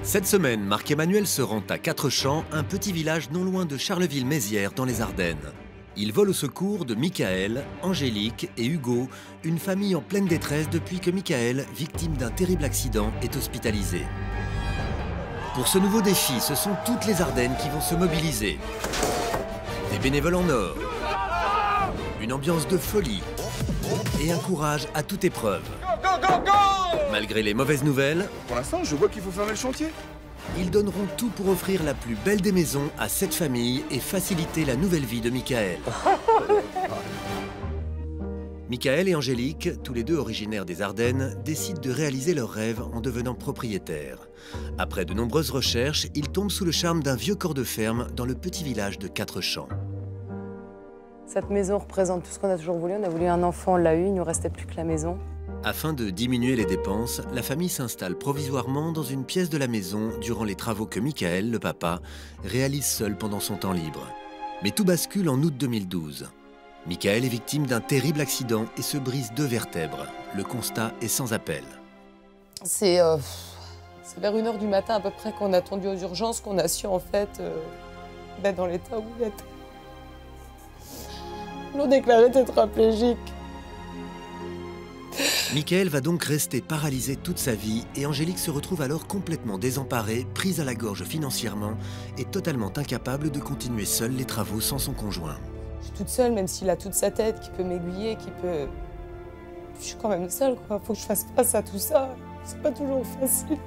Cette semaine, Marc-Emmanuel se rend à Quatre-Champs, un petit village non loin de Charleville-Mézières dans les Ardennes. Il vole au secours de Michael, Angélique et Hugo, une famille en pleine détresse depuis que Michael, victime d'un terrible accident, est hospitalisé. Pour ce nouveau défi, ce sont toutes les Ardennes qui vont se mobiliser. Des bénévoles en or, une ambiance de folie et un courage à toute épreuve. Go, go, go! Malgré les mauvaises nouvelles, Pour l'instant, je vois qu'il faut fermer le chantier. ils donneront tout pour offrir la plus belle des maisons à cette famille et faciliter la nouvelle vie de Michael. Michael et Angélique, tous les deux originaires des Ardennes, décident de réaliser leur rêve en devenant propriétaires. Après de nombreuses recherches, ils tombent sous le charme d'un vieux corps de ferme dans le petit village de Quatre-Champs. Cette maison représente tout ce qu'on a toujours voulu. On a voulu un enfant, on l'a eu, il ne nous restait plus que la maison. Afin de diminuer les dépenses, la famille s'installe provisoirement dans une pièce de la maison durant les travaux que Michael, le papa, réalise seul pendant son temps libre. Mais tout bascule en août 2012. Michael est victime d'un terrible accident et se brise 2 vertèbres. Le constat est sans appel. C'est vers 1 h du matin à peu près qu'on a attendu aux urgences, qu'on a su en fait d'être dans l'état où il était. Ils l'ont déclaré tétraplégique. Michael va donc rester paralysé toute sa vie et Angélique se retrouve alors complètement désemparée, prise à la gorge financièrement et totalement incapable de continuer seule les travaux sans son conjoint. Je suis toute seule, même s'il a toute sa tête, qui peut m'aiguiller, Je suis quand même seule, quoi. Faut que je fasse face à tout ça. C'est pas toujours facile.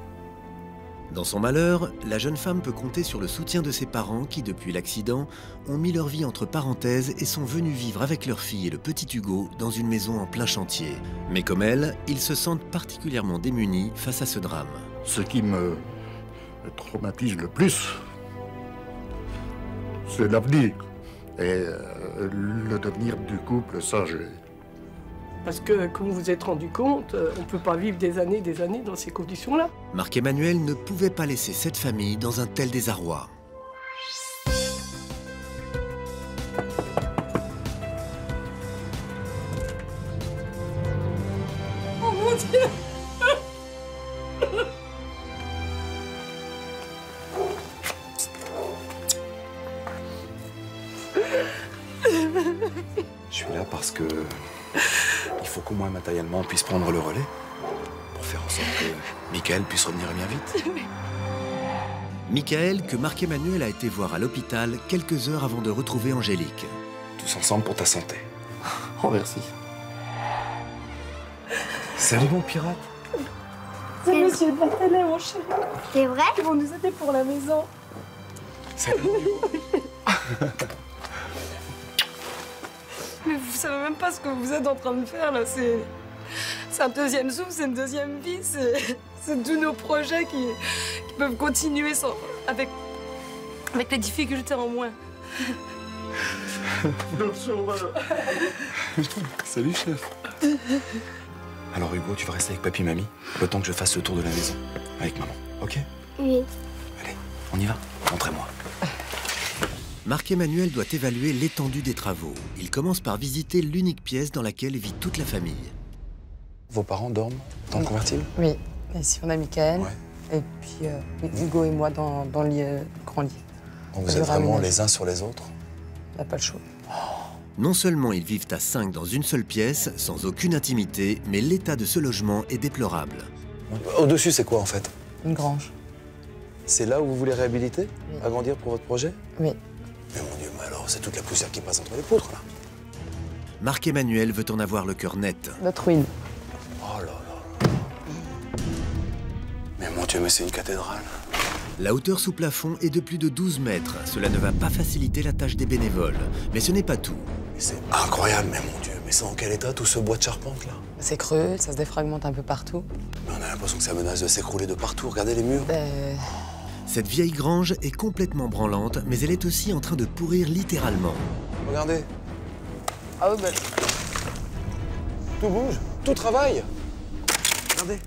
Dans son malheur, la jeune femme peut compter sur le soutien de ses parents qui, depuis l'accident, ont mis leur vie entre parenthèses et sont venus vivre avec leur fille et le petit Hugo dans une maison en plein chantier. Mais comme elle, ils se sentent particulièrement démunis face à ce drame. Ce qui me traumatise le plus, c'est l'avenir. Et le devenir du couple, ça, Parce que, comme vous vous êtes rendu compte, on ne peut pas vivre des années dans ces conditions-là. Marc-Emmanuel ne pouvait pas laisser cette famille dans un tel désarroi. Oh mon Dieu! Je suis là parce que il faut qu'au moins matériellement on puisse prendre le relais pour faire en sorte que Michael puisse revenir bien vite. Michael, que Marc-Emmanuel a été voir à l'hôpital quelques heures avant de retrouver Angélique. Tous ensemble pour ta santé. Oh, merci. Salut mon pirate. C'est monsieur Barthélet, mon chéri. C'est vrai? Ils vont nous aider pour la maison. Salut. Mais vous savez même pas ce que vous êtes en train de faire, là. C'est un deuxième souffle, c'est une deuxième vie. C'est tous nos projets qui peuvent continuer avec les difficultés en moins. Salut chef. Alors Hugo, tu vas rester avec papy et mamie le temps que je fasse le tour de la maison avec maman, ok? Oui. Allez, on y va. Montrez-moi. Marc-Emmanuel doit évaluer l'étendue des travaux. Il commence par visiter l'unique pièce dans laquelle vit toute la famille. Vos parents dorment dans le convertible? Oui. Ici, on a Michael. Ouais. Et puis Hugo et moi dans le grand lit. Donc vous êtes vraiment les uns sur les autres? On n'a pas le choix. Non seulement ils vivent à 5 dans une seule pièce, sans aucune intimité, mais l'état de ce logement est déplorable. Au-dessus, c'est quoi en fait? Une grange. C'est là où vous voulez réhabiliter? Oui. Agrandir pour votre projet? Oui. Mais mon Dieu, mais alors c'est toute la poussière qui passe entre les poutres là. Marc-Emmanuel veut en avoir le cœur net. Notre ruine. Oh là là. Mais mon Dieu, mais c'est une cathédrale. La hauteur sous plafond est de plus de 12 mètres. Cela ne va pas faciliter la tâche des bénévoles. Mais ce n'est pas tout. Mais c'est incroyable, mais mon Dieu. Mais c'est en quel état tout ce bois de charpente là? C'est creux, ça se défragmente un peu partout. Mais on a l'impression que ça menace de s'écrouler de partout. Regardez les murs. Cette vieille grange est complètement branlante, mais elle est aussi en train de pourrir littéralement. Regardez. Ah oui, Tout bouge, tout travaille. Regardez,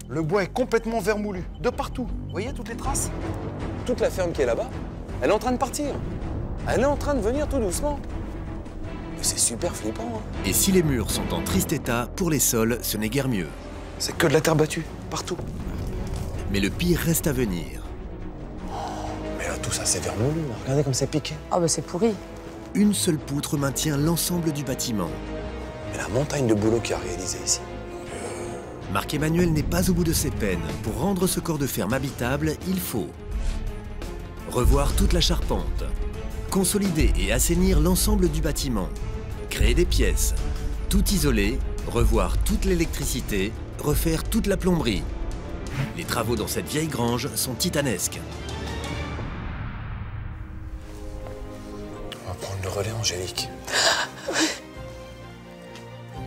le bois est complètement vermoulu, de partout. Vous voyez toutes les traces? Toute la ferme qui est là-bas, elle est en train de partir. Elle est en train de venir tout doucement. Mais c'est super flippant, hein. Et si les murs sont en triste état, pour les sols, ce n'est guère mieux. C'est que de la terre battue, partout. Mais le pire reste à venir. Et là, tout ça, c'est vermoulu. Regardez comme c'est piqué. Ah bah c'est pourri. Une seule poutre maintient l'ensemble du bâtiment. Et la montagne de boulot qu'il a réalisé ici. Marc-Emmanuel n'est pas au bout de ses peines. Pour rendre ce corps de ferme habitable, il faut revoir toute la charpente, consolider et assainir l'ensemble du bâtiment, créer des pièces, tout isoler, revoir toute l'électricité, refaire toute la plomberie. Les travaux dans cette vieille grange sont titanesques. On va prendre le relais, Angélique.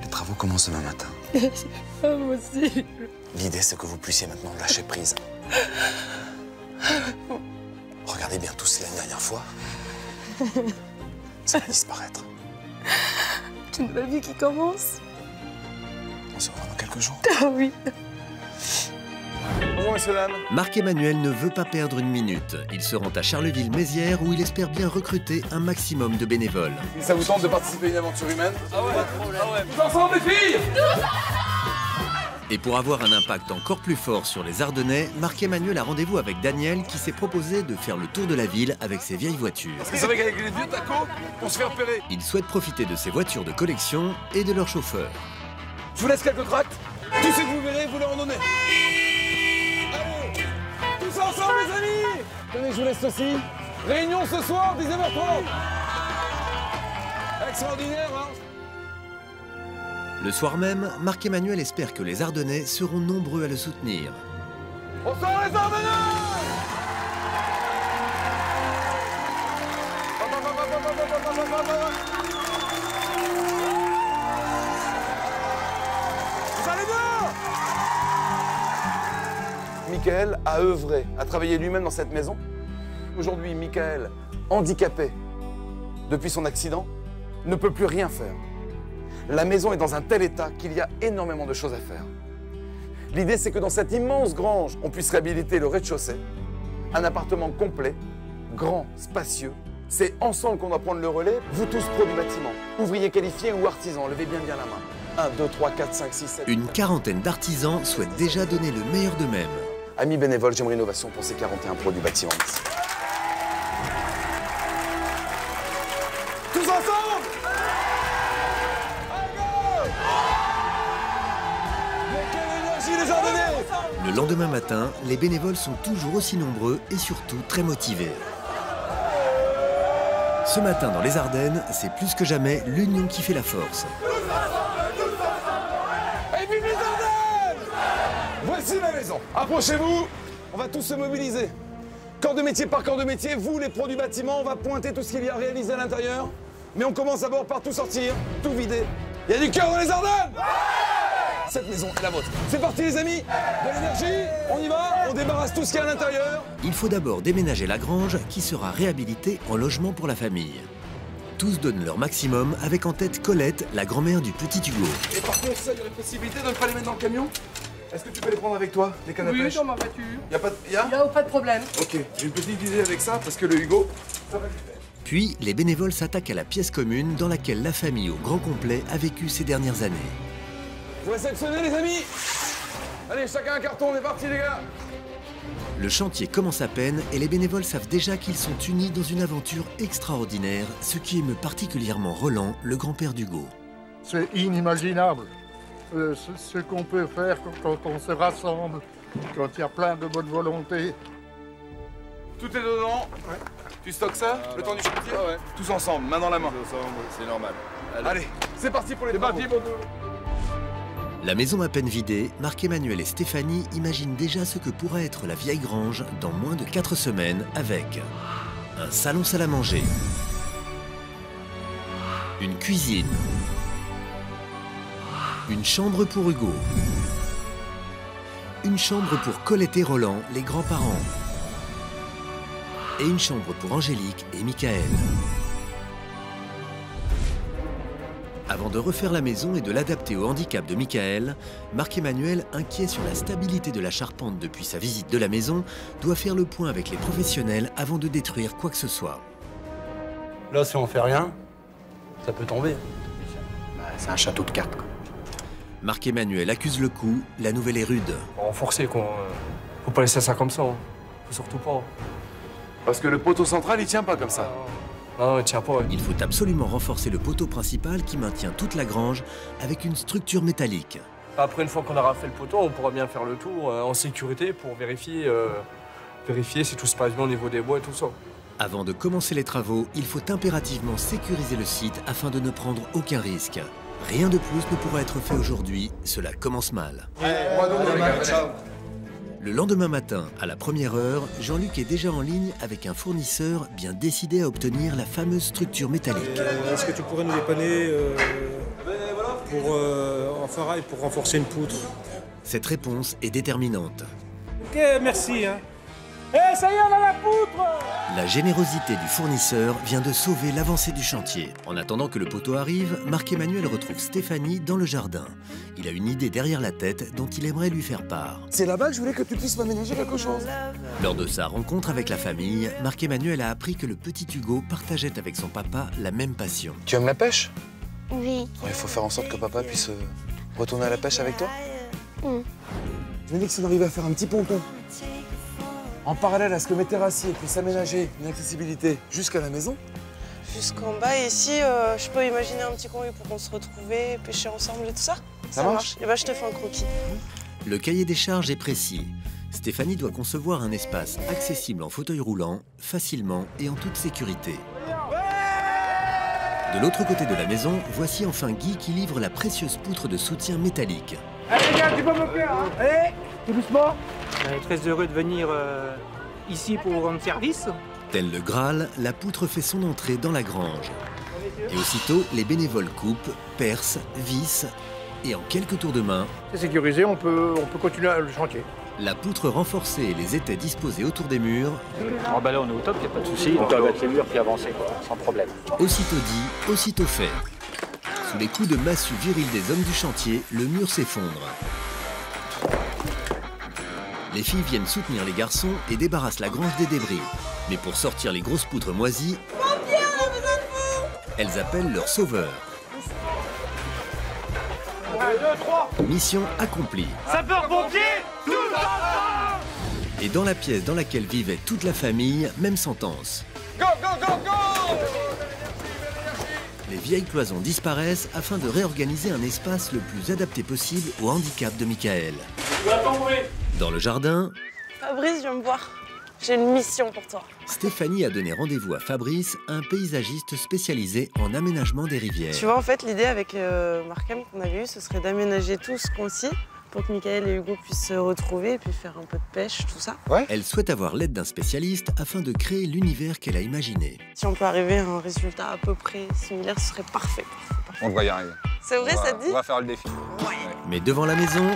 Les travaux commencent demain matin. Ah, moi aussi. L'idée, c'est que vous puissiez maintenant lâcher prise. Regardez bien tout cela la dernière fois. Ça va disparaître. Une nouvelle vie qui commence. On se revoit dans quelques jours. Ah oui. Bonjour, messieurs, dames. Marc-Emmanuel ne veut pas perdre une minute. Il se rend à Charleville-Mézières où il espère bien recruter un maximum de bénévoles. Ça vous tente de participer à une aventure humaine? Ah ouais, pas de problème. Tous ensemble, les filles! Et pour avoir un impact encore plus fort sur les Ardennais, Marc-Emmanuel a rendez-vous avec Daniel qui s'est proposé de faire le tour de la ville avec ses vieilles voitures. Vous savez qu'avec les vieux tacos, on se fait repérer. Il souhaite profiter de ses voitures de collection et de leurs chauffeurs. Je vous laisse quelques tracts. Tous ceux que vous verrez, vous leur en donnez. Allez, tous ensemble, les amis! Tenez, je vous laisse ceci. Réunion ce soir, 19h30. Extraordinaire, hein? Le soir même, Marc-Emmanuel espère que les Ardennais seront nombreux à le soutenir. Bonsoir les Ardennais! Vous allez bien? Michael a œuvré, a travaillé lui-même dans cette maison. Aujourd'hui, Michael, handicapé depuis son accident, ne peut plus rien faire. La maison est dans un tel état qu'il y a énormément de choses à faire. L'idée, c'est que dans cette immense grange, on puisse réhabiliter le rez-de-chaussée, un appartement complet, grand, spacieux. C'est ensemble qu'on doit prendre le relais, vous tous pros du bâtiment, ouvriers qualifiés ou artisans, levez bien la main. 1, 2, 3, 4, 5, 6, 7... Une quarantaine d'artisans souhaitent déjà donner le meilleur d'eux-mêmes. Amis bénévoles, j'aimerais innovation pour ces 41 pros du bâtiment. Tous ensemble! Les Ardennais! Le lendemain matin, les bénévoles sont toujours aussi nombreux et surtout très motivés. Ce matin, dans les Ardennes, c'est plus que jamais l'union qui fait la force. Et vive les Ardennes! Voici la maison. Approchez-vous, on va tous se mobiliser. Corps de métier par corps de métier, vous les pros du bâtiment, on va pointer tout ce qu'il y a réalisé à l'intérieur. Mais on commence d'abord par tout sortir, tout vider. Il y a du cœur dans les Ardennes! Cette maison est la vôtre. C'est parti les amis, de l'énergie, on y va, on débarrasse tout ce qu'il y a à l'intérieur. Il faut d'abord déménager la grange qui sera réhabilitée en logement pour la famille. Tous donnent leur maximum avec en tête Colette, la grand-mère du petit Hugo. Et par contre, ça, il y aurait possibilité de ne pas les mettre dans le camion? Est-ce que tu peux les prendre avec toi, les cannes à pêche? Oui, dans ma voiture. Y a pas de... Pas de problème. Ok, j'ai une petite idée avec ça, parce que le Hugo, ça va lui faire. Puis, les bénévoles s'attaquent à la pièce commune dans laquelle la famille au grand complet a vécu ces dernières années. Vous réceptionnez les amis? Allez, chacun un carton, on est parti les gars. Le chantier commence à peine et les bénévoles savent déjà qu'ils sont unis dans une aventure extraordinaire, ce qui émeut particulièrement Roland, le grand-père d'Hugo. C'est inimaginable ce qu'on peut faire quand on se rassemble, quand il y a plein de bonne volonté. Tout est dedans. Ouais. Tu stockes ça, le temps du chantier? Ouais. Tous ensemble, main dans la main. Tous ensemble, c'est normal. Allez, c'est parti pour les travaux. La maison à peine vidée, Marc-Emmanuel et Stéphanie imaginent déjà ce que pourrait être la vieille grange dans moins de 4 semaines avec un salon salle à manger, une cuisine, une chambre pour Hugo, une chambre pour Colette et Roland, les grands-parents, et une chambre pour Angélique et Michael. Avant de refaire la maison et de l'adapter au handicap de Michael, Marc-Emmanuel, inquiet sur la stabilité de la charpente depuis sa visite de la maison, doit faire le point avec les professionnels avant de détruire quoi que ce soit. Là, si on fait rien, ça peut tomber. C'est un château de cartes, quoi. Marc-Emmanuel accuse le coup, la nouvelle est rude. Faut forcer, quoi. Faut pas laisser ça comme ça. Hein. Faut surtout pas. Parce que le poteau central, il tient pas comme ça. Non, il tient pas. Ouais. Il faut absolument renforcer le poteau principal qui maintient toute la grange avec une structure métallique. Après, une fois qu'on aura fait le poteau, on pourra bien faire le tour en sécurité pour vérifier si tout se passe bien au niveau des bois et tout ça. Avant de commencer les travaux, il faut impérativement sécuriser le site afin de ne prendre aucun risque. Rien de plus ne pourra être fait aujourd'hui, cela commence mal. Le lendemain matin, à la première heure, Jean-Luc est déjà en ligne avec un fournisseur bien décidé à obtenir la fameuse structure métallique. Est-ce que tu pourrais nous dépanner en ferraille pour renforcer une poutre? Cette réponse est déterminante. Ok, merci. Hein. Eh, ça y est, on a la poutre! La générosité du fournisseur vient de sauver l'avancée du chantier. En attendant que le poteau arrive, Marc-Emmanuel retrouve Stéphanie dans le jardin. Il a une idée derrière la tête dont il aimerait lui faire part. C'est là-bas que je voulais que tu puisses m'aménager quelque chose. Lors de sa rencontre avec la famille, Marc-Emmanuel a appris que le petit Hugo partageait avec son papa la même passion. Tu aimes la pêche? Oui. Il faut faire en sorte que papa puisse retourner à la pêche avec toi. Je me dis que si on arrivait à faire un petit ponton, en parallèle à ce que mes terrassiers puissent aménager une accessibilité jusqu'à la maison. Jusqu'en bas, ici, je peux imaginer un petit coin pour qu'on se retrouve, pêcher ensemble et tout ça. Ça marche. Et bah, je te fais un croquis. Le cahier des charges est précis. Stéphanie doit concevoir un espace accessible en fauteuil roulant, facilement et en toute sécurité. De l'autre côté de la maison, voici enfin Guy qui livre la précieuse poutre de soutien métallique. Allez les gars, tu peux me faire, hein? Allez, tout doucement. Très heureux de venir ici pour vous rendre service. Tel le Graal, la poutre fait son entrée dans la grange. Et aussitôt, les bénévoles coupent, percent, vissent, et en quelques tours de main, C'est sécurisé, on peut continuer le chantier. la poutre renforcée et les étais disposés autour des murs, Oh bah là on est au top, y a pas de souci, on peut abattre les murs puis avancer quoi, sans problème. aussitôt dit, aussitôt fait. Sous les coups de massue virils des hommes du chantier, le mur s'effondre. Les filles viennent soutenir les garçons et débarrassent la grange des débris. Mais pour sortir les grosses poutres moisies, elles appellent leur sauveur. 1, 2, 3. Mission accomplie. Sapeurs-pompiers, tous ensemble! Et dans la pièce dans laquelle vivait toute la famille, même sentence. Go, go, go, go! Les vieilles cloisons disparaissent afin de réorganiser un espace le plus adapté possible au handicap de Michael. Dans le jardin, Fabrice, viens me voir. J'ai une mission pour toi. Stéphanie a donné rendez-vous à Fabrice, un paysagiste spécialisé en aménagement des rivières. Tu vois, en fait, l'idée avec Markham qu'on avait eu, ce serait d'aménager tout ce coin-ci pour que Michael et Hugo puissent se retrouver et puis faire un peu de pêche, tout ça. Elle souhaite avoir l'aide d'un spécialiste afin de créer l'univers qu'elle a imaginé. Si on peut arriver à un résultat à peu près similaire, ce serait parfait. On devrait y arriver. C'est vrai, ça te dit? On va faire le défi. Mais devant la maison,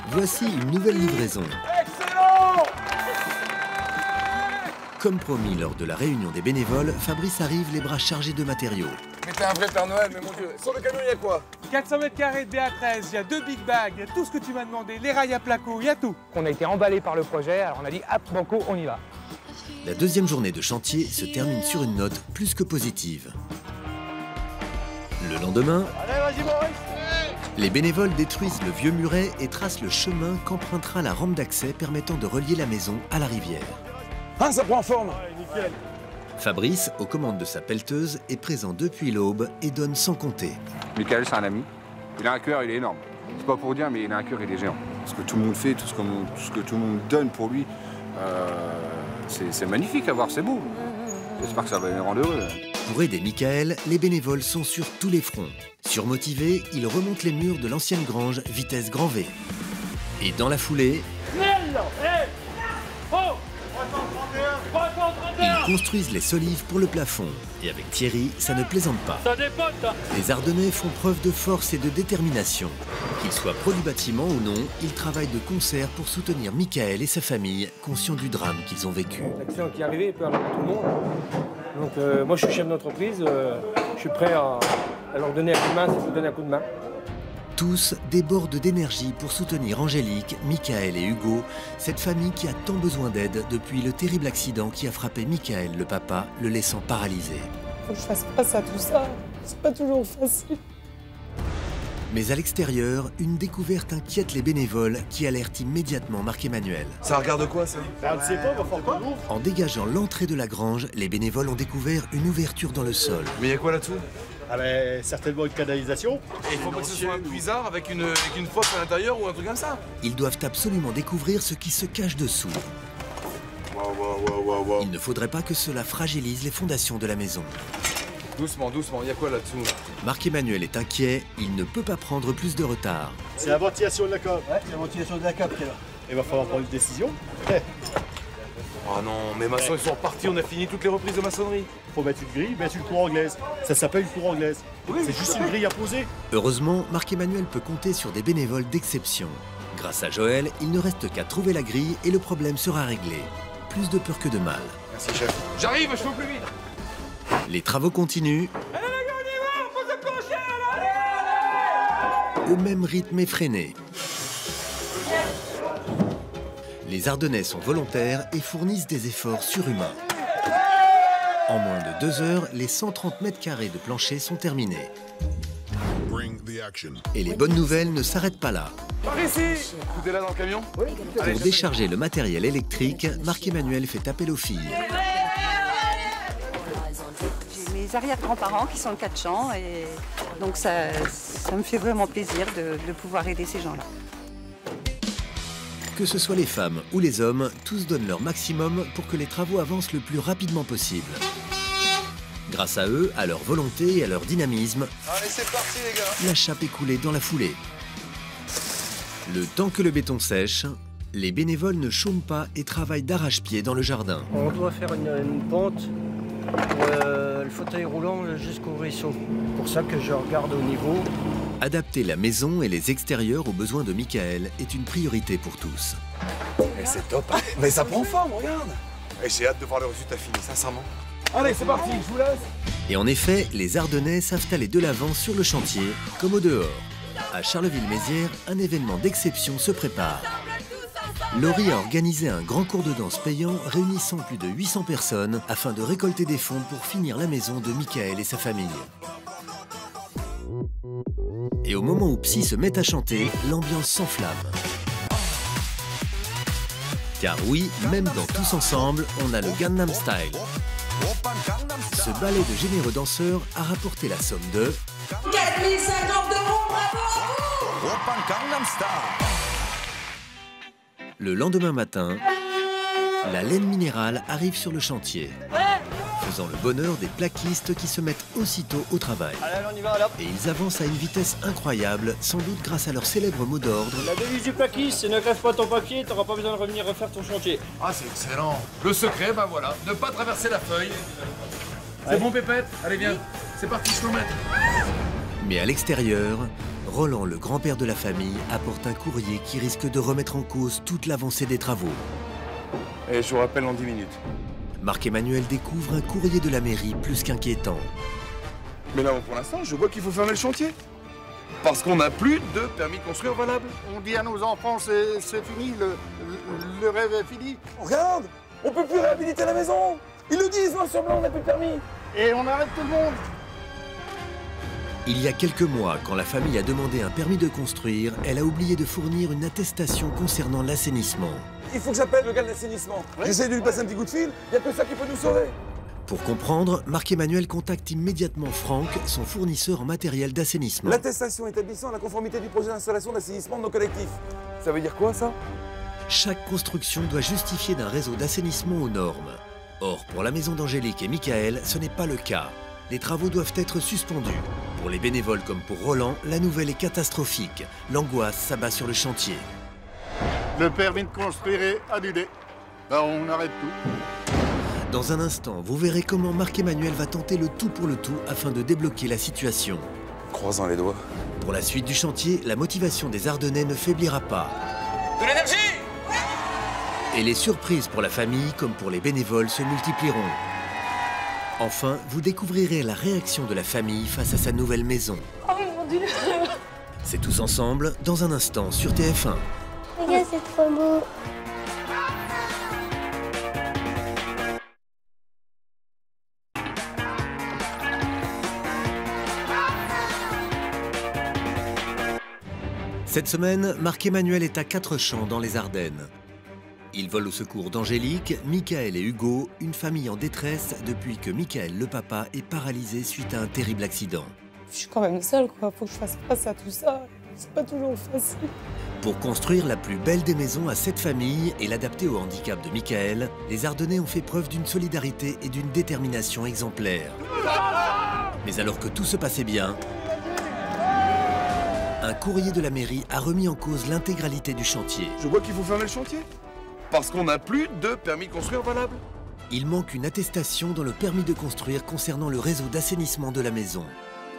voici une nouvelle livraison. Excellent! Comme promis lors de la réunion des bénévoles, Fabrice arrive les bras chargés de matériaux. Mais t'es un vrai Père Noël, mais mon Dieu. Sur le camion, il y a quoi? 400 mètres carrés de BA13, il y a 2 big bags, il y a tout ce que tu m'as demandé, les rails à placo, il y a tout. On a été emballé par le projet, alors on a dit hop, banco, on y va. La deuxième journée de chantier se termine sur une note plus que positive. Le lendemain, Allez, vas-y Maurice! les bénévoles détruisent le vieux muret et tracent le chemin qu'empruntera la rampe d'accès permettant de relier la maison à la rivière. Ah, ça prend forme! Ouais, nickel. Fabrice, aux commandes de sa pelleteuse, est présent depuis l'aube et donne sans compter. Michael, c'est un ami. Il a un cœur, il est énorme. C'est pas pour dire, mais il a un cœur, il est géant. Ce que tout le monde fait, tout ce que tout le monde donne pour lui, c'est magnifique à voir, c'est beau. J'espère que ça va les rendre heureux. Pour aider Michael, les bénévoles sont sur tous les fronts. Surmotivés, ils remontent les murs de l'ancienne grange vitesse grand V. Et dans la foulée, ils construisent les solives pour le plafond. Et avec Thierry, ça ne plaisante pas. Les Ardennais font preuve de force et de détermination. Qu'ils soient pro du bâtiment ou non, ils travaillent de concert pour soutenir Michael et sa famille, conscients du drame qu'ils ont vécu. L'accident qui est arrivé peut arriver à tout le monde. Donc moi je suis chef d'entreprise, je suis prêt à leur donner un coup de main s'il faut donner un coup de main. Tous débordent d'énergie pour soutenir Angélique, Michael et Hugo, cette famille qui a tant besoin d'aide depuis le terrible accident qui a frappé Michael, le papa, le laissant paralysé. Faut que je fasse face à tout ça. C'est pas toujours facile. Mais à l'extérieur, une découverte inquiète les bénévoles qui alertent immédiatement Marc-Emmanuel. Ça regarde quoi, ça? On ne sait pas, va falloir qu'on ouvre. En dégageant l'entrée de la grange, les bénévoles ont découvert une ouverture dans le sol. Mais il y a quoi là-dessous? Ah ben, certainement une canalisation. Et il faut pas que ce soit un puisard avec une fosse à l'intérieur ou un truc comme ça. Ils doivent absolument découvrir ce qui se cache dessous. Wow. Il ne faudrait pas que cela fragilise les fondations de la maison. Doucement, il y a quoi là-dessous? Marc-Emmanuel est inquiet, il ne peut pas prendre plus de retard. C'est la ventilation de la cave. Ouais, c'est la ventilation de la cave qui est là. Il va falloir prendre une décision. Oh non, mes maçons ils sont repartis, on a fini toutes les reprises de maçonnerie. Faut mettre une grille, mettre une cour anglaise. Ça s'appelle une cour anglaise. Oui, c'est juste une grille à poser. Heureusement, Marc-Emmanuel peut compter sur des bénévoles d'exception. Grâce à Joël, il ne reste qu'à trouver la grille et le problème sera réglé. Plus de peur que de mal. Merci chef. J'arrive, je fais au plus vite. Les travaux continuent. Au même rythme effréné. Les Ardennais sont volontaires et fournissent des efforts surhumains. En moins de 2 heures, les 130 mètres carrés de plancher sont terminés. Et les bonnes nouvelles ne s'arrêtent pas là. Par ici. Tout est là dans le camion? Oui. Pour décharger le matériel électrique, Marc-Emmanuel fait appel aux filles. J'ai mes arrière-grands-parents qui sont 4 champs et donc ça me fait vraiment plaisir de pouvoir aider ces gens-là. Que ce soit les femmes ou les hommes, tous donnent leur maximum pour que les travaux avancent le plus rapidement possible. Grâce à eux, à leur volonté et à leur dynamisme, allez, c'est parti les gars. la chape est coulée dans la foulée. Le temps que le béton sèche, les bénévoles ne chôment pas et travaillent d'arrache-pied dans le jardin. On doit faire une pente pour le fauteuil roulant jusqu'au ruisseau. Pour ça que je regarde au niveau. Adapter la maison et les extérieurs aux besoins de Michael est une priorité pour tous. Mais c'est top, hein. Mais ça prend forme, regarde. Et j'ai hâte de voir le résultat fini, sincèrement. Allez, c'est parti, je vous laisse. Et en effet, les Ardennais savent aller de l'avant sur le chantier, comme au dehors. À Charleville-Mézières, un événement d'exception se prépare. Laurie a organisé un grand cours de danse payant réunissant plus de 800 personnes afin de récolter des fonds pour finir la maison de Michael et sa famille. Et au moment où Psy se met à chanter, l'ambiance s'enflamme. Car oui, même dans Tous Ensemble, on a le Gangnam Style. Ce ballet de généreux danseurs a rapporté la somme de 4050 €, bravo! Le lendemain matin, la laine minérale arrive sur le chantier, faisant le bonheur des plaquistes qui se mettent aussitôt au travail. Allez, on y va, là. Et ils avancent à une vitesse incroyable, sans doute grâce à leur célèbre mot d'ordre. La devise du plaquiste, c'est ne grève pas ton papier, t'auras pas besoin de revenir refaire ton chantier. Ah, c'est excellent. Le secret, bah voilà, ne pas traverser la feuille. C'est bon, Pépette? Allez, viens. C'est parti, je t'en mets. Mais à l'extérieur, Roland, le grand-père de la famille, apporte un courrier qui risque de remettre en cause toute l'avancée des travaux. Et je vous rappelle en 10 minutes. Marc-Emmanuel découvre un courrier de la mairie plus qu'inquiétant. Mais là, pour l'instant, je vois qu'il faut fermer le chantier. Parce qu'on n'a plus de permis de construire valable. On dit à nos enfants, c'est fini, le rêve est fini. Regarde, on peut plus réhabiliter la maison. Ils le disent, noir sur blanc, on n'a plus de permis. Et on arrête tout le monde. Il y a quelques mois, quand la famille a demandé un permis de construire, elle a oublié de fournir une attestation concernant l'assainissement. Il faut que j'appelle le gars de l'assainissement. J'essaie de lui passer un petit coup de fil, il n'y a que ça qui peut nous sauver. Pour comprendre, Marc-Emmanuel contacte immédiatement Franck, son fournisseur en matériel d'assainissement. L'attestation établissant la conformité du projet d'installation d'assainissement de nos collectifs. Ça veut dire quoi, ça? Chaque construction doit justifier d'un réseau d'assainissement aux normes. Or, pour la maison d'Angélique et Michael, ce n'est pas le cas. Les travaux doivent être suspendus. Pour les bénévoles comme pour Roland, la nouvelle est catastrophique. L'angoisse s'abat sur le chantier. Le permis de construire est annulé. Ben, on arrête tout. Dans un instant, vous verrez comment Marc-Emmanuel va tenter le tout pour le tout afin de débloquer la situation. Croisant les doigts. Pour la suite du chantier, la motivation des Ardennais ne faiblira pas. De l'énergie! Et les surprises pour la famille comme pour les bénévoles se multiplieront. Enfin, vous découvrirez la réaction de la famille face à sa nouvelle maison. Oh mon Dieu! C'est Tous Ensemble, dans un instant, sur TF1. Regarde, c'est trop beau. Cette semaine, Marc-Emmanuel est à 4 champs dans les Ardennes. Il vole au secours d'Angélique, Michael et Hugo, une famille en détresse depuis que Michael, le papa, est paralysé suite à un terrible accident. Je suis quand même seule, quoi. Faut que je fasse face à tout ça. C'est pas toujours facile. Pour construire la plus belle des maisons à cette famille et l'adapter au handicap de Michael, les Ardennais ont fait preuve d'une solidarité et d'une détermination exemplaires. Mais alors que tout se passait bien, un courrier de la mairie a remis en cause l'intégralité du chantier. Je vois qu'il faut fermer le chantier. Parce qu'on n'a plus de permis de construire valable. Il manque une attestation dans le permis de construire concernant le réseau d'assainissement de la maison.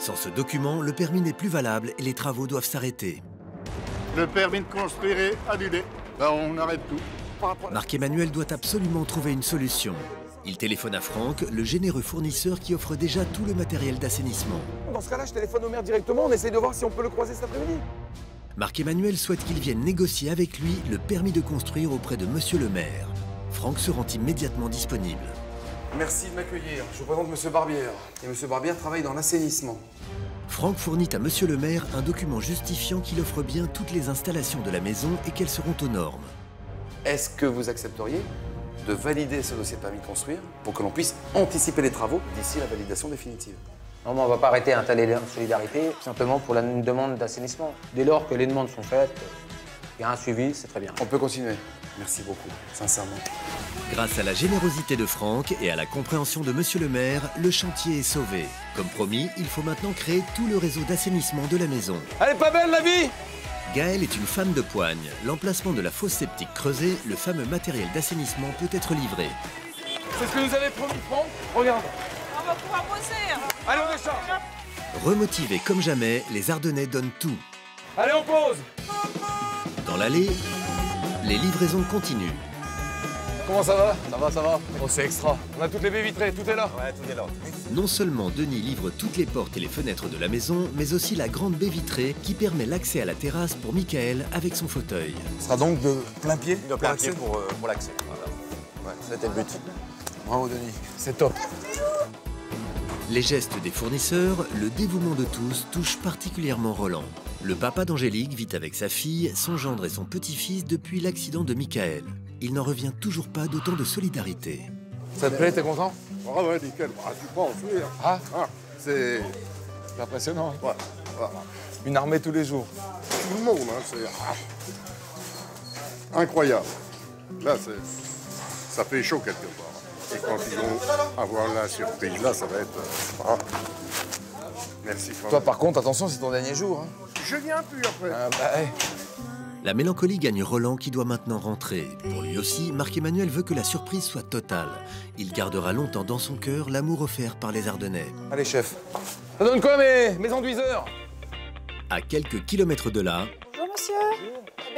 Sans ce document, le permis n'est plus valable et les travaux doivent s'arrêter. Le permis de construire est annulé. Ben, on arrête tout. Marc-Emmanuel doit absolument trouver une solution. Il téléphone à Franck, le généreux fournisseur qui offre déjà tout le matériel d'assainissement. Dans ce cas-là, je téléphone au maire directement, on essaye de voir si on peut le croiser cet après-midi. Marc-Emmanuel souhaite qu'il vienne négocier avec lui le permis de construire auprès de monsieur le maire. Franck se rend immédiatement disponible. Merci de m'accueillir. Je vous présente monsieur Barbière. Et monsieur Barbière travaille dans l'assainissement. Franck fournit à monsieur le maire un document justifiant qu'il offre bien toutes les installations de la maison et qu'elles seront aux normes. Est-ce que vous accepteriez de valider ce dossier de permis de construire pour que l'on puisse anticiper les travaux d'ici la validation définitive? Non, mais on ne va pas arrêter un tel élan de solidarité simplement pour la demande d'assainissement. Dès lors que les demandes sont faites, il y a un suivi, c'est très bien. On peut continuer. Merci beaucoup, sincèrement. Grâce à la générosité de Franck et à la compréhension de monsieur le maire, le chantier est sauvé. Comme promis, il faut maintenant créer tout le réseau d'assainissement de la maison. Elle est pas belle, la vie! Gaëlle est une femme de poigne. L'emplacement de la fosse septique creusée, le fameux matériel d'assainissement peut être livré. C'est ce que nous avait promis, Franck. Regarde. On va pouvoir bosser. Allez, on décharge. Remotivés comme jamais, les Ardennais donnent tout. Allez, on pose. Dans l'allée, les livraisons continuent. Comment ça va? Ça va, ça va. Oh, c'est extra. On a toutes les baies vitrées, tout est là. Ouais, tout est là. Non seulement Denis livre toutes les portes et les fenêtres de la maison, mais aussi la grande baie vitrée qui permet l'accès à la terrasse pour Michael avec son fauteuil. Ce sera donc de plein pied? De plein pied pour l'accès. Voilà. Ouais, c'était le but. Bravo, Denis. C'est top. Les gestes des fournisseurs, le dévouement de tous touchent particulièrement Roland. Le papa d'Angélique vit avec sa fille, son gendre et son petit-fils depuis l'accident de Michael. Il n'en revient toujours pas d'autant de solidarité. Ça te plaît, t'es content? Ah ouais, nickel. Ah, tu penses, oui. Ah, c'est impressionnant. Ouais. Une armée tous les jours. Tout le monde, hein, c'est incroyable. Là, ça fait chaud quelque part. Et quand ils vont avoir la surprise, là, ça va être... Merci, Franck. Toi, par contre, attention, c'est ton dernier jour. Hein. Je viens plus après. Ah, bah, hey. La mélancolie gagne Roland qui doit maintenant rentrer. Pour lui aussi, Marc-Emmanuel veut que la surprise soit totale. Il gardera longtemps dans son cœur l'amour offert par les Ardennais. Allez, chef. Ça donne quoi, mes enduiseurs? À quelques kilomètres de là, Bonjour, monsieur.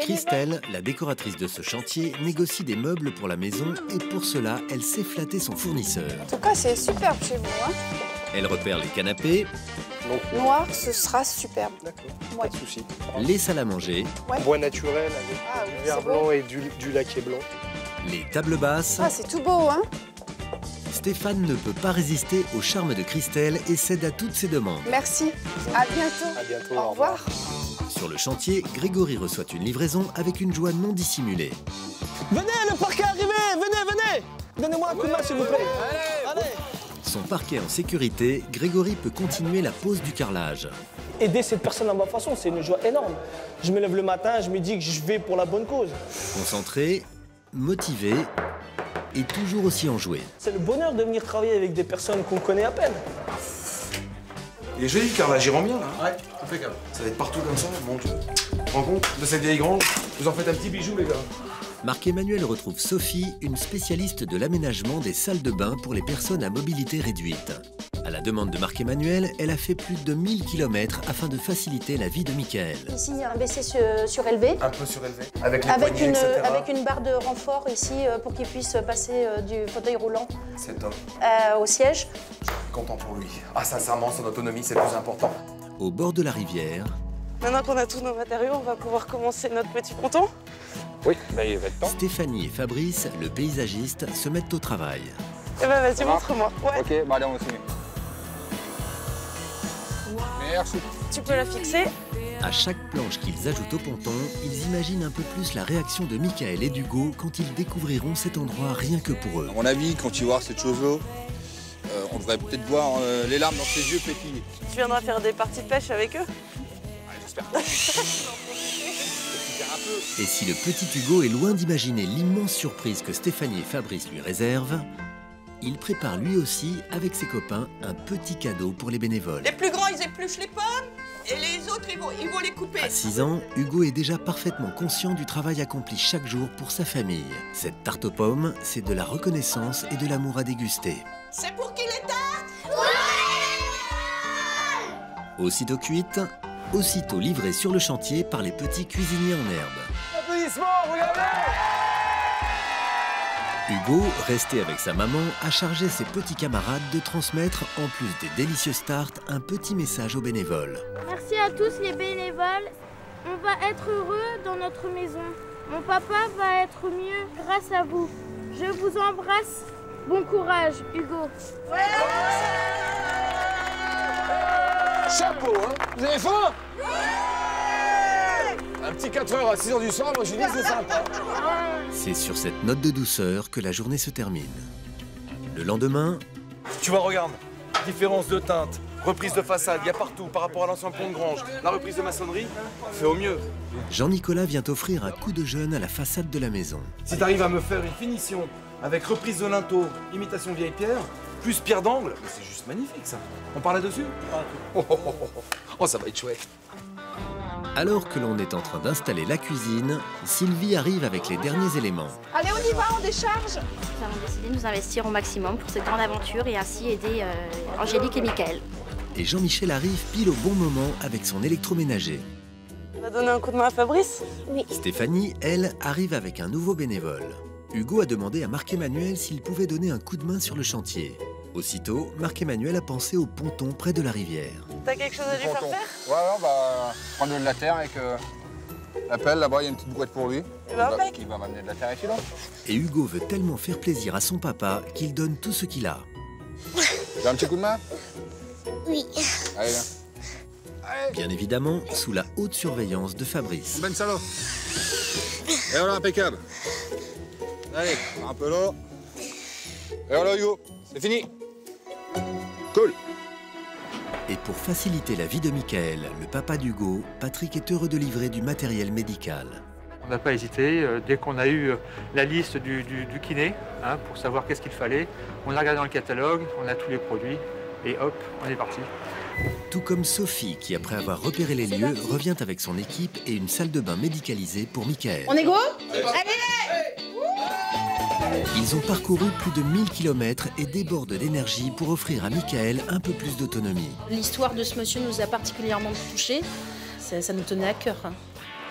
Christelle, la décoratrice de ce chantier, négocie des meubles pour la maison et pour cela, elle sait flatter son fournisseur. En tout cas, c'est superbe chez vous. Hein. Elle repère les canapés, Noir, ce sera superbe. D'accord, Ouais. pas de souci. les salles à manger, Ouais. Bois naturel avec Ah, oui, du verre c'est blanc beau. et du laqué blanc. les tables basses. Ah, c'est tout beau, hein. Stéphane ne peut pas résister au charme de Christelle et cède à toutes ses demandes. Merci. À bientôt. À bientôt. Au revoir. Sur le chantier, Grégory reçoit une livraison avec une joie non dissimulée. Venez, le parquet est arrivé. Venez. Donnez-moi un coup de main, s'il vous plaît. Allez. Son parquet en sécurité, Grégory peut continuer la pose du carrelage. Aider cette personne à ma façon, c'est une joie énorme. Je me lève le matin, je me dis que je vais pour la bonne cause. Concentré, motivé et toujours aussi enjoué. C'est le bonheur de venir travailler avec des personnes qu'on connaît à peine. Il est joli, le carrelage, il rend bien, là. Ouais, impeccable. Ça va être partout comme ça, mon Dieu. Tu te rends compte de cette vieille grange? Vous en faites un petit bijou, les gars. Marc-Emmanuel retrouve Sophie, une spécialiste de l'aménagement des salles de bain pour les personnes à mobilité réduite. À la demande de Marc-Emmanuel, elle a fait plus de 1000 km afin de faciliter la vie de Michael. Ici, il y a un WC surélevé. Un peu surélevé. Avec les poignées, etc. Avec une barre de renfort ici pour qu'il puisse passer du fauteuil roulant C'est top. au siège. Je suis content pour lui. Ah, sincèrement, son autonomie, c'est le plus important. Au bord de la rivière, Maintenant qu'on a tous nos matériaux, on va pouvoir commencer notre petit ponton. Oui, bah, il va être temps. Stéphanie et Fabrice, le paysagiste, se mettent au travail. Eh ben vas-y, montre-moi. Ouais. Ok, bah allez, on va signer. Tu peux la fixer. À chaque planche qu'ils ajoutent au ponton, ils imaginent un peu plus la réaction de Michael et d'Hugo quand ils découvriront cet endroit rien que pour eux. À mon avis, quand tu vois cette chose-là, on devrait peut-être voir les larmes dans ses yeux pétiller. Tu viendras faire des parties de pêche avec eux? Ouais, j'espère. Et si le petit Hugo est loin d'imaginer l'immense surprise que Stéphanie et Fabrice lui réservent, il prépare lui aussi, avec ses copains, un petit cadeau pour les bénévoles. Les plus grands, ils épluchent les pommes, et les autres, ils vont les couper. À 6 ans, Hugo est déjà parfaitement conscient du travail accompli chaque jour pour sa famille. Cette tarte aux pommes, c'est de la reconnaissance et de l'amour à déguster. C'est pour qui les tartes? Ouais! Aussitôt cuite, aussitôt livrée sur le chantier par les petits cuisiniers en herbe. Applaudissements, regardez! Hugo, resté avec sa maman, a chargé ses petits camarades de transmettre, en plus des délicieuses tartes, un petit message aux bénévoles. Merci à tous les bénévoles. On va être heureux dans notre maison. Mon papa va être mieux grâce à vous. Je vous embrasse. Bon courage, Hugo. Ouais. Chapeau, hein? Vous avez faim? Un petit 4 heures à 6 heures du soir, moi je dis c'est sympa. C'est sur cette note de douceur que la journée se termine. Le lendemain... Tu vois, regarde, différence de teinte, reprise de façade, il y a partout par rapport à l'ancien pont de Grange. La reprise de maçonnerie, fait au mieux. Jean-Nicolas vient offrir un coup de jeune à la façade de la maison. Si t'arrives à me faire une finition avec reprise de linteau, imitation vieille pierre, plus pierre d'angle, c'est juste magnifique ça. On parle là-dessus? Oh, ça va être chouette. Alors que l'on est en train d'installer la cuisine, Sylvie arrive avec les derniers éléments. Allez, on y va, on décharge. Nous avons décidé de nous investir au maximum pour cette grande aventure et ainsi aider Angélique et Michael. Et Jean-Michel arrive pile au bon moment avec son électroménager. On va donner un coup de main à Fabrice? Oui. Stéphanie, elle, arrive avec un nouveau bénévole. Hugo a demandé à Marc-Emmanuel s'il pouvait donner un coup de main sur le chantier. Aussitôt, Marc-Emmanuel a pensé au ponton près de la rivière. T'as quelque chose à lui faire faire? Ouais, on va prendre de la terre avec la pelle. Là-bas, il y a une petite boîte pour lui. Il va m'amener de la terre ici, là. Et Hugo veut tellement faire plaisir à son papa qu'il donne tout ce qu'il a. Tu veux un petit coup de main? Oui. Allez, viens. Bien évidemment, sous la haute surveillance de Fabrice. Ben salaud. Et voilà, impeccable. Allez, un peu là. Et voilà, Hugo, c'est fini. Cool. Et pour faciliter la vie de Michael, le papa d'Hugo, Patrick est heureux de livrer du matériel médical. On n'a pas hésité. Dès qu'on a eu la liste du kiné, pour savoir qu'est-ce qu'il fallait, on a regardé dans le catalogue, on a tous les produits, et hop, on est parti. Tout comme Sophie, qui après avoir repéré les lieux, revient avec son équipe et une salle de bain médicalisée pour Michael. On est go? Allez! Ils ont parcouru plus de 1000 km et débordent d'énergie pour offrir à Michael un peu plus d'autonomie. L'histoire de ce monsieur nous a particulièrement touchés. Ça nous tenait à cœur.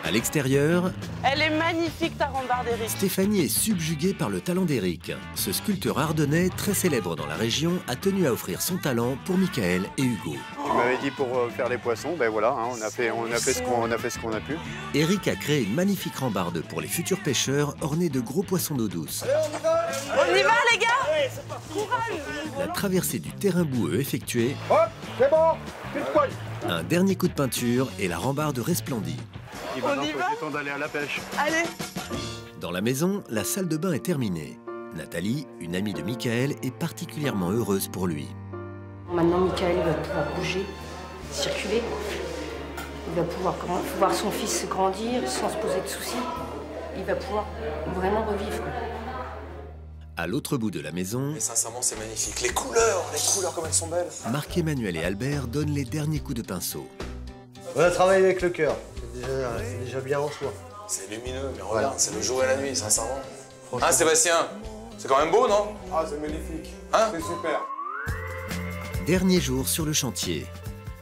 À l'extérieur, Elle est magnifique, ta rambarde, Eric. Stéphanie est subjuguée par le talent d'Eric. Ce sculpteur ardennais, très célèbre dans la région, a tenu à offrir son talent pour Michael et Hugo. Tu m'avais dit pour faire les poissons, ben voilà, on a fait ce qu'on a pu. Eric a créé une magnifique rambarde pour les futurs pêcheurs ornée de gros poissons d'eau douce. On y va, les gars? Courage! La traversée du terrain boueux effectuée, Hop, c'est bon, plus de poigne. un dernier coup de peinture et la rambarde resplendit. Et maintenant, il est temps d'aller à la pêche. Allez! Dans la maison, la salle de bain est terminée. Nathalie, une amie de Michael, est particulièrement heureuse pour lui. Maintenant, Michael va pouvoir bouger, circuler. Il va pouvoir voir son fils grandir sans se poser de soucis. Il va pouvoir vraiment revivre. À l'autre bout de la maison, Mais sincèrement, c'est magnifique. Les couleurs comme elles sont belles. Marc-Emmanuel et Albert donnent les derniers coups de pinceau. On a travaillé avec le cœur. C'est déjà bien en soi. C'est lumineux, mais regarde, c'est le jour et la nuit, sincèrement. Hein, Sébastien? C'est quand même beau, non? Ah, c'est magnifique. Hein? C'est super. Dernier jour sur le chantier.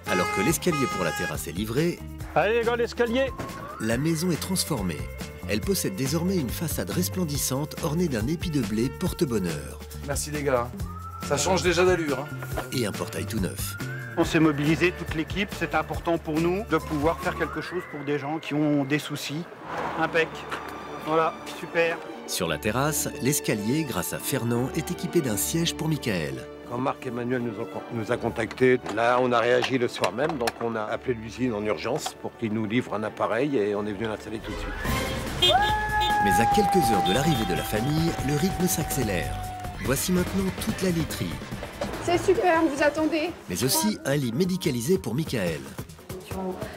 Alors que l'escalier pour la terrasse est livré, Allez les gars, l'escalier! La maison est transformée. Elle possède désormais une façade resplendissante ornée d'un épi de blé porte-bonheur. Merci les gars. Ça change déjà d'allure. Et un portail tout neuf. On s'est mobilisé, toute l'équipe. C'est important pour nous de pouvoir faire quelque chose pour des gens qui ont des soucis. Impec. Voilà, super. Sur la terrasse, l'escalier, grâce à Fernand, est équipé d'un siège pour Michael. Quand Marc-Emmanuel nous a contactés, là, on a réagi le soir même, donc on a appelé l'usine en urgence pour qu'ils nous livrent un appareil et on est venu l'installer tout de suite. Mais à quelques heures de l'arrivée de la famille, le rythme s'accélère. Voici maintenant toute la literie. C'est super, vous attendez. Mais aussi un lit médicalisé pour Michael.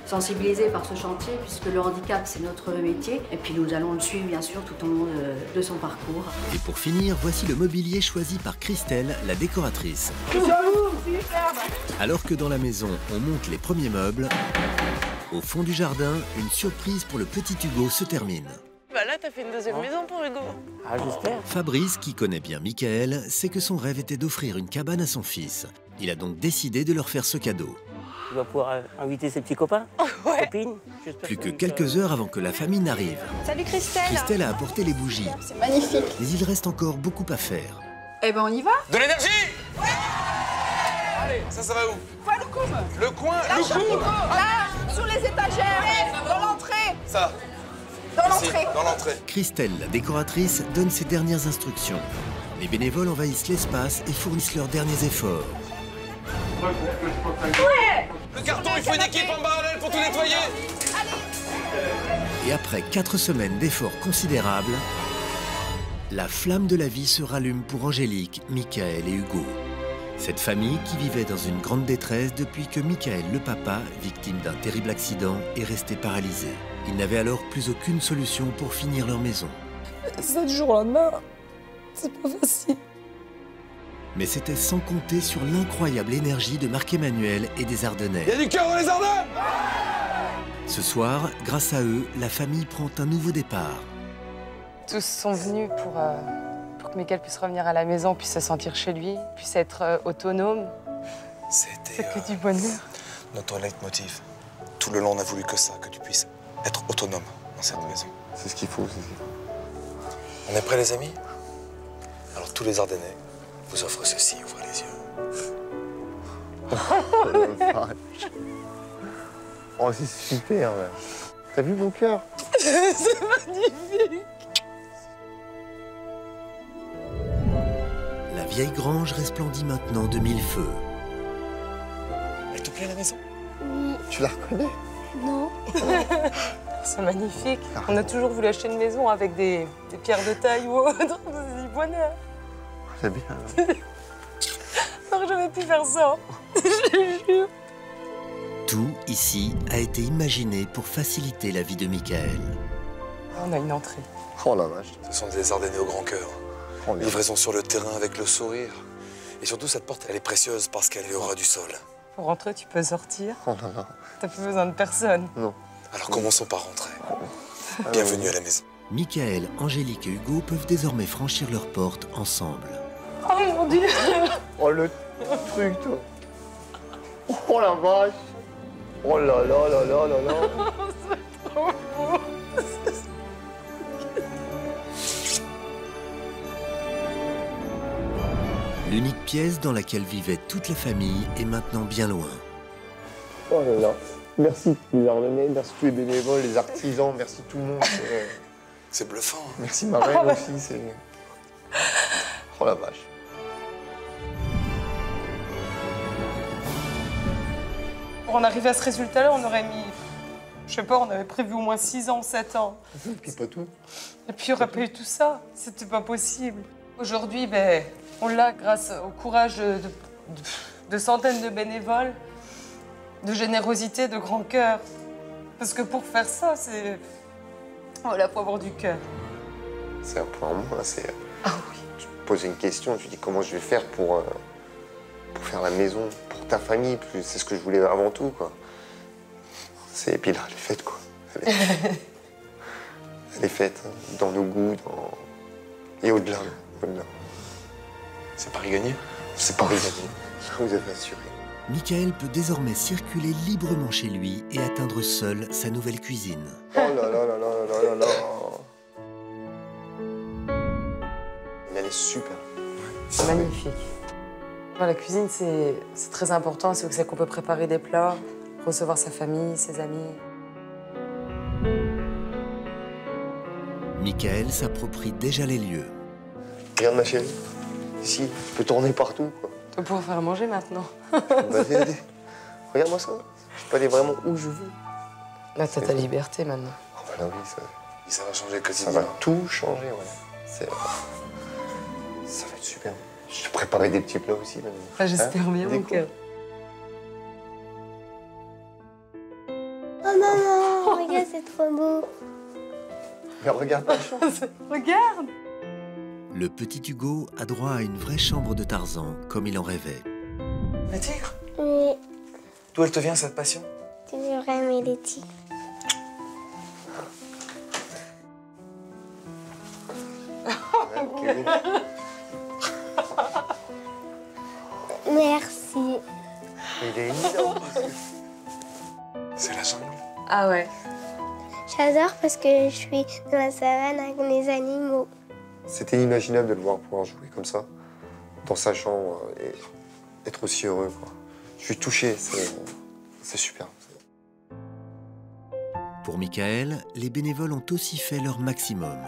Sensibilisés par ce chantier, puisque le handicap, c'est notre métier. Et puis nous allons le suivre, bien sûr, tout au long de son parcours. Et pour finir, voici le mobilier choisi par Christelle, la décoratrice. Alors que dans la maison, on monte les premiers meubles, au fond du jardin, une surprise pour le petit Hugo se termine. Bah là, t'as fait une deuxième maison pour Hugo. Ah, j'espère. Fabrice, qui connaît bien Michael, sait que son rêve était d'offrir une cabane à son fils. Il a donc décidé de leur faire ce cadeau. Tu vas pouvoir inviter ses petits copains, copines. Plus que quelques heures avant que la famille n'arrive. Salut Christelle. Christelle a apporté les bougies. C'est magnifique. Mais il reste encore beaucoup à faire. Eh ben on y va. De l'énergie. Allez, ça va où? Quoi, le coum? Le coin, là, le coum. Là, sur les étagères, dans l'entrée. Ça. Dans ici, l'entrée. dans l'entrée. Christelle, la décoratrice, donne ses dernières instructions. Les bénévoles envahissent l'espace et fournissent leurs derniers efforts. Ouais. Le carton, il faut une équipe en parallèle pour tout nettoyer. Et après 4 semaines d'efforts considérables, la flamme de la vie se rallume pour Angélique, Michael et Hugo. Cette famille qui vivait dans une grande détresse depuis que Michael, le papa, victime d'un terrible accident, est resté paralysé. Ils n'avaient alors plus aucune solution pour finir leur maison. Ça, du jour au lendemain, c'est pas facile. Mais c'était sans compter sur l'incroyable énergie de Marc-Emmanuel et des Ardennais. Il y a du cœur dans les Ardennes! Ce soir, grâce à eux, la famille prend un nouveau départ. Tous sont venus pour que Michael puisse revenir à la maison, puisse se sentir chez lui, puisse être autonome. C'était que du bonheur. Notre leitmotiv. Tout le long, on a voulu que ça, que tu puisses être autonome dans cette maison. C'est ce qu'il faut, c'est ce qu'il faut. On est prêts, les amis? Alors, tous les Ardennais vous offrent ceci, ouvrez les yeux. Oh, c'est super. T'as vu mon cœur? C'est magnifique. La vieille grange resplendit maintenant de 1000 feux. Elle te plaît, la maison? Oui. Tu la reconnais? Non. C'est magnifique. On a toujours voulu acheter une maison avec des pierres de taille ou autre. C'est du bonheur. C'est bien. Alors j'avais pu faire ça. Je jure. Tout, ici, a été imaginé pour faciliter la vie de Michael. On a une entrée. Oh la vache. Ce sont des Ardennais au grand cœur. Oh, Livraison sur le terrain avec le sourire. Et surtout, cette porte, elle est précieuse parce qu'elle est au ras du sol. Pour rentrer, tu peux sortir. Oh là là. T'as plus besoin de personne. Non. Alors commençons par rentrer. Bienvenue à la maison. Michael, Angélique et Hugo peuvent désormais franchir leurs portes ensemble. Oh mon Dieu. Oh le truc, toi. Oh la vache. Oh là là là là là là. C'est trop beau. L'unique pièce dans laquelle vivait toute la famille est maintenant bien loin. Oh là là. Merci les Ardennais, merci tous les bénévoles, les artisans, merci tout le monde. C'est bluffant. Hein. Merci ma reine aussi. C'est... Oh la vache. Pour en arriver à ce résultat-là, on aurait mis, je sais pas, on avait prévu au moins 6 ans, 7 ans. C'est pas tout. Et puis il n'y aurait pas eu tout ça, c'était pas possible. Aujourd'hui, ben, on l'a grâce au courage de centaines de bénévoles, de générosité, de grand cœur. Parce que pour faire ça, c'est... Voilà, faut avoir du cœur. C'est un point en moins, c'est... Ah oui. Tu te poses une question, tu te dis comment je vais faire pour faire la maison, pour ta famille, c'est ce que je voulais avant tout, quoi. Et puis là, elle est faite, quoi. Elle est faite, hein, dans nos goûts, et au-delà. C'est Paris gagné? C'est Paris gagné, vous avez assuré. Michael peut désormais circuler librement chez lui et atteindre seul sa nouvelle cuisine. Oh là là là là là là là. Elle est super. C'est magnifique. La cuisine, c'est très important. C'est qu'on peut préparer des plats, recevoir sa famille, ses amis. Michael s'approprie déjà les lieux. Regarde ma chérie, ici, je peux tourner partout, quoi. Tu vas pouvoir faire à manger maintenant. Regardez. Regarde-moi ça. Je peux aller vraiment où je veux. Là, t'as ta liberté maintenant. Oh, bah là, oui, Ça va changer le quotidien. ça va tout changer, ouais. Ça va être super. Je te préparerai des petits plats aussi. Maintenant. Enfin, j'espère bien, mon cœur. Oh maman, regarde, c'est trop beau. Regarde ta chance. Regarde. Le petit Hugo a droit à une vraie chambre de Tarzan, comme il en rêvait. Les tigres? Oui, D'où elle te vient cette passion? tu devrais aimer les tigres. Merci. Il est énorme. C'est la jungle. Ah ouais. J'adore parce que je suis dans la savane avec mes animaux. C'était inimaginable de le voir pouvoir jouer comme ça, dans sa chambre, et être aussi heureux, quoi. Je suis touché, c'est super. Pour Michael, les bénévoles ont aussi fait leur maximum.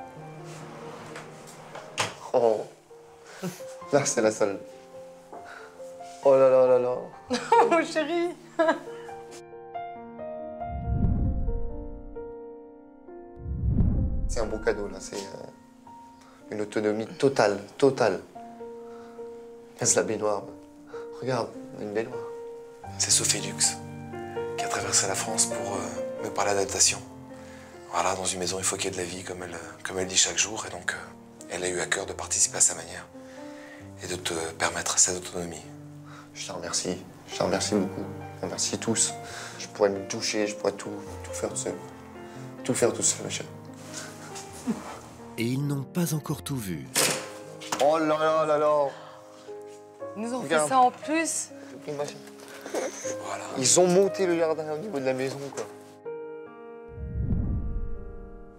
Oh, là, c'est la salle. Oh là là là là. Oh, chérie. C'est un beau cadeau, là. C'est une autonomie totale, totale. Laisse la baignoire. Regarde, une baignoire. C'est Sophie Lux qui a traversé la France pour me parler d'adaptation. Voilà, dans une maison, il faut qu'il y ait de la vie, comme elle dit chaque jour. Et donc, elle a eu à cœur de participer à sa manière et de te permettre cette autonomie. Je te remercie. Je te remercie beaucoup. Je te remercie tous. Je pourrais me toucher, je pourrais tout faire tout seul. Tout faire tout seul, machin. Et ils n'ont pas encore tout vu. Oh là là là là. Ils nous ont Regarde. fait ça en plus. Voilà. Ils ont monté le jardin au niveau de la maison, quoi.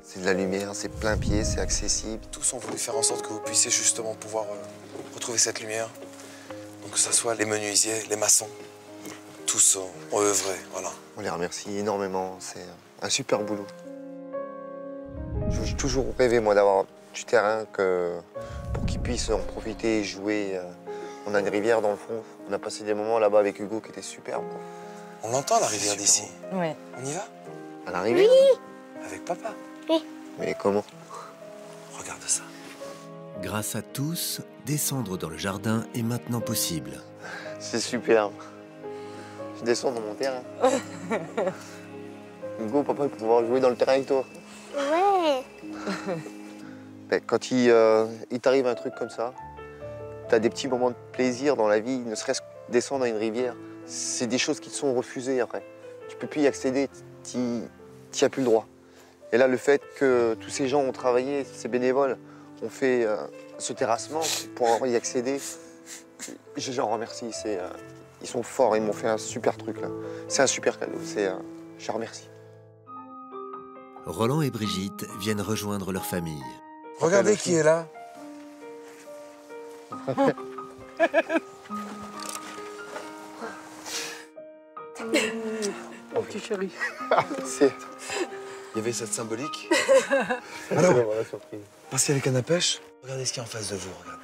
C'est de la lumière, c'est plein pied, c'est accessible. Tous ont voulu faire en sorte que vous puissiez justement pouvoir retrouver cette lumière. Donc que ce soit les menuisiers, les maçons, tous ont œuvré, voilà. On les remercie énormément, c'est un super boulot. J'ai toujours rêvé, moi, d'avoir du terrain pour qu'ils puissent en profiter et jouer. On a une rivière dans le fond. On a passé des moments là-bas avec Hugo qui étaient superbes. On l'entend, la rivière d'ici. Ouais. On y va? À la rivière? Oui. Avec papa? Oui. Mais comment? Regarde ça. Grâce à tous, descendre dans le jardin est maintenant possible. C'est superbe. Je descends dans mon terrain. Hugo, papa, il peut pouvoir jouer dans le terrain avec toi. Ouais. Ben, quand il t'arrive un truc comme ça, t'as des petits moments de plaisir dans la vie, ne serait-ce que descendre à une rivière. C'est des choses qui te sont refusées après. Tu peux plus y accéder, t'y as plus le droit. Et là, le fait que tous ces gens ont travaillé, ces bénévoles ont fait ce terrassement pour y accéder, je les en remercie. Ils sont forts, ils m'ont fait un super truc là. C'est un super cadeau, je les remercie. Roland et Brigitte viennent rejoindre leur famille. Regardez qui est là. Oh, petit chéri. Il y avait cette symbolique. Alors, passez avec canne à pêche. Regardez ce qu'il y a en face de vous, regarde.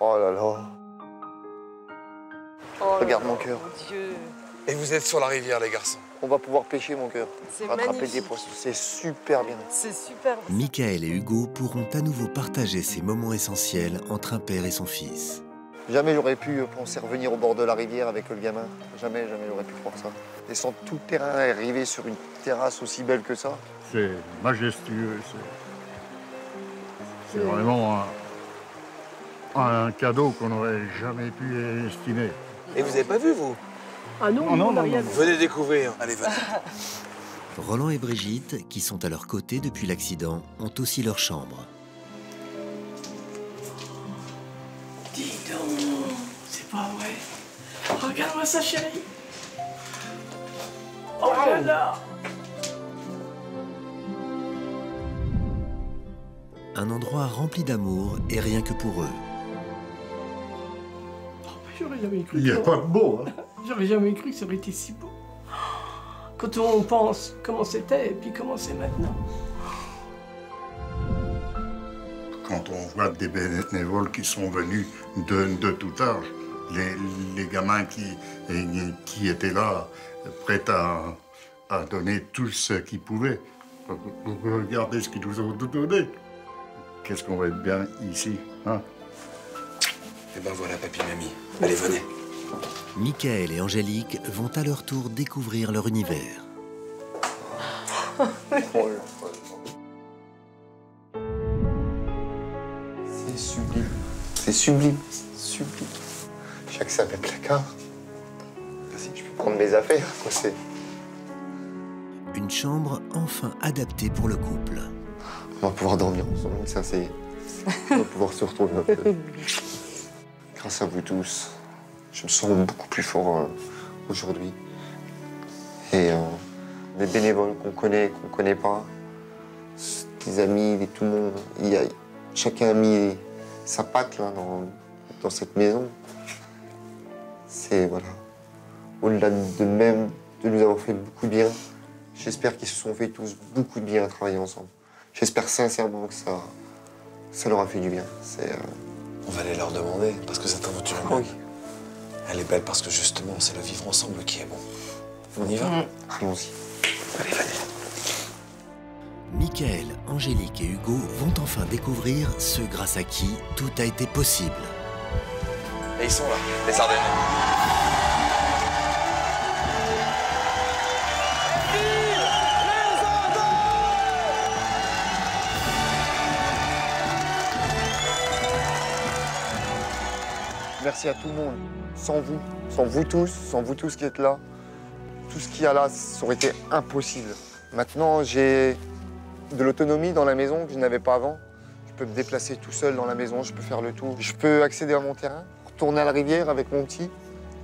Oh là là. Oh regarde là mon là, cœur. Mon Dieu. Et vous êtes sur la rivière, les garçons. On va pouvoir pêcher, mon cœur. C'est rattraper magnifique. des poissons. C'est super bien. C'est super. Michael et Hugo pourront à nouveau partager ces moments essentiels entre un père et son fils. Jamais j'aurais pu penser revenir au bord de la rivière avec le gamin. Jamais j'aurais pu croire ça. Descendre tout le terrain et arriver sur une terrasse aussi belle que ça. C'est majestueux. C'est vraiment un cadeau qu'on n'aurait jamais pu estimer. Et vous avez pas vu, vous? Ah non, on n'a rien vu. Venez découvrir. Allez, venez. Roland et Brigitte, qui sont à leur côté depuis l'accident, ont aussi leur chambre. Dis donc, c'est pas vrai. Regarde-moi ça, chérie. Oh là là. Un endroit rempli d'amour et rien que pour eux. J'aurais jamais cru. Il n'y a pas de beau, hein. J'aurais jamais cru que ça aurait été si beau. Quand on pense comment c'était et puis comment c'est maintenant. Quand on voit des bénévoles qui sont venus de tout âge, les gamins qui étaient là, prêts à donner tout ce qu'ils pouvaient. Regardez ce qu'ils nous ont donné. Qu'est-ce qu'on va être bien ici, hein? Et ben voilà, papy, mamie. Allez, venez. Michael et Angélique vont à leur tour découvrir leur univers. C'est sublime. C'est sublime. Sublime. J'ai accès à mes placards. Je peux prendre mes affaires, quoi, c'est... Une chambre enfin adaptée pour le couple. On va pouvoir dormir ensemble, ça c'est... On va pouvoir se retrouver un peu. Grâce à vous tous, je me sens beaucoup plus fort aujourd'hui. Et les bénévoles qu'on connaît pas, les amis, tout le monde, chacun a mis sa patte là, dans cette maison. C'est, voilà, au-delà de même de nous avoir fait beaucoup de bien, j'espère qu'ils se sont fait tous beaucoup de bien à travailler ensemble. J'espère sincèrement que ça leur a fait du bien. On va aller leur demander, parce que cette aventure est belle. Elle est belle parce que justement, c'est le vivre ensemble qui est bon. On y va? Allons-y. Allez, venez. Michael, Angélique et Hugo vont enfin découvrir ce grâce à qui tout a été possible. Et ils sont là, les Ardennes. Merci à tout le monde. Sans vous tous qui êtes là, tout ce qu'il y a là, ça aurait été impossible. Maintenant, j'ai de l'autonomie dans la maison que je n'avais pas avant. Je peux me déplacer tout seul dans la maison, je peux faire le tour. Je peux accéder à mon terrain, retourner à la rivière avec mon petit.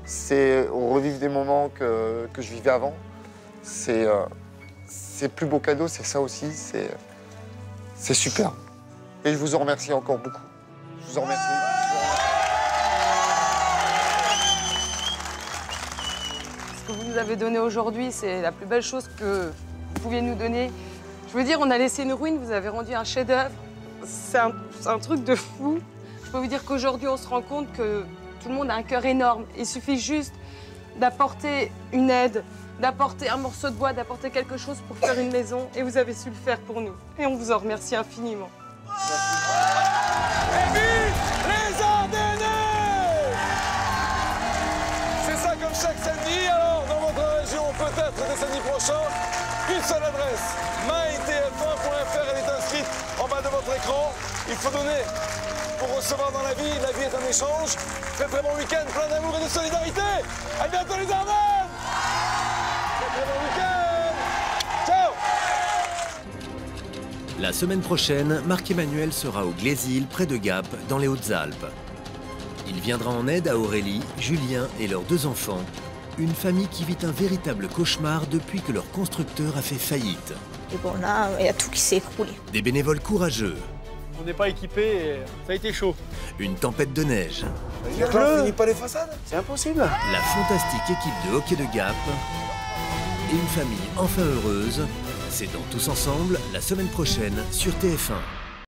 C'est revivre des moments que je vivais avant. C'est le plus beau cadeau, c'est ça aussi. C'est super. Et je vous en remercie encore beaucoup. Je vous en remercie. Ce que vous nous avez donné aujourd'hui, c'est la plus belle chose que vous pouviez nous donner. Je veux dire, on a laissé une ruine, vous avez rendu un chef-d'œuvre. C'est un truc de fou. Je peux vous dire qu'aujourd'hui, on se rend compte que tout le monde a un cœur énorme. Il suffit juste d'apporter une aide, d'apporter un morceau de bois, d'apporter quelque chose pour faire une maison. Et vous avez su le faire pour nous. Et on vous en remercie infiniment. Et vive les Ardennais! C'est ça comme chaque samedi, alors dans votre région, peut-être dès samedi prochain, une seule adresse, mytf1.fr, elle est inscrite en bas de votre écran. Il faut donner pour recevoir dans la vie est un échange. Très très bon week-end, plein d'amour et de solidarité. À bientôt les Ardennes! Très très bon week-end! Ciao! La semaine prochaine, Marc-Emmanuel sera au Glésil, près de Gap, dans les Hautes-Alpes. Il viendra en aide à Aurélie, Julien et leurs 2 enfants, une famille qui vit un véritable cauchemar depuis que leur constructeur a fait faillite. Et bon, là, il y a tout qui s'est écroulé. Des bénévoles courageux. On n'est pas équipés et ça a été chaud. Une tempête de neige. Il finit pas les façades, c'est impossible. La fantastique équipe de hockey de Gap et une famille enfin heureuse. C'est dans Tous Ensemble, la semaine prochaine sur TF1.